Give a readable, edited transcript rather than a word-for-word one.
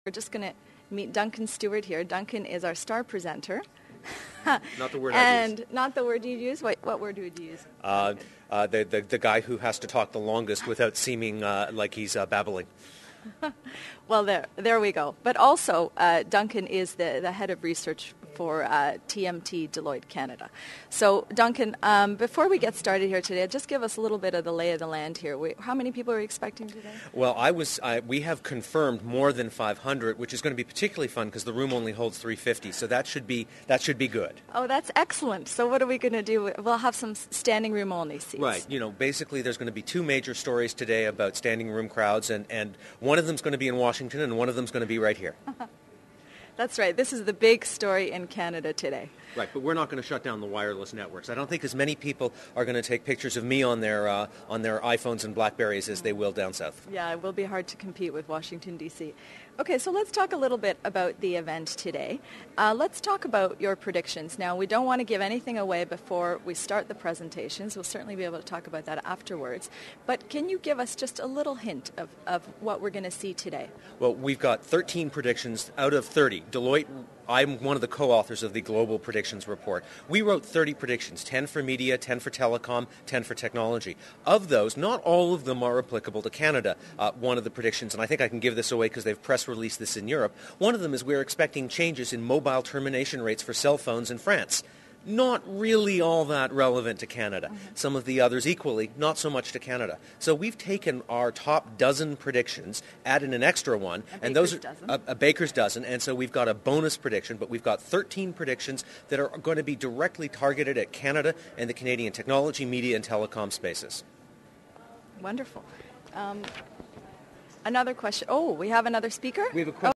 We're just going to meet Duncan Stewart here. Duncan is our star presenter. Not the word I use. And not the word you'd use? What word would you use? The guy who has to talk the longest without seeming like he's babbling. Well, there we go. But also, Duncan is the head of research for TMT Deloitte Canada. So, Duncan, before we get started here today, just give us a little bit of the lay of the land here. How many people are we expecting today? Well, we have confirmed more than 500, which is going to be particularly fun because the room only holds 350. So that should be good. Oh, that's excellent. So what are we going to do? We'll have some standing room only seats. Right. Basically, there's going to be two major stories today about standing room crowds, and one of them's going to be in Washington, and one of them's going to be right here. That's right. This is the big story in Canada today. Right, but we're not going to shut down the wireless networks. I don't think as many people are going to take pictures of me on their iPhones and BlackBerries as they will down south. Yeah, it will be hard to compete with Washington, D.C. Okay, so let's talk a little bit about the event today. Let's talk about your predictions. Now, we don't want to give anything away before we start the presentations. We'll certainly be able to talk about that afterwards. But can you give us just a little hint of what we're going to see today? Well, we've got 13 predictions out of 30. Deloitte, I'm one of the co-authors of the Global Predictions Report. We wrote 30 predictions, 10 for media, 10 for telecom, 10 for technology. Of those, not all of them are applicable to Canada. One of the predictions, and I think I can give this away because they've press released this in Europe, one of them is we're expecting changes in mobile termination rates for cell phones in France. Not really all that relevant to Canada. Mm-hmm. Some of the others equally, not so much to Canada. So we've taken our top dozen predictions, added an extra one, and those are a baker's dozen, and so we've got a bonus prediction, but we've got 13 predictions that are going to be directly targeted at Canada and the Canadian technology, media, and telecom spaces. Wonderful. Another question. Oh, we have another speaker? We have a question.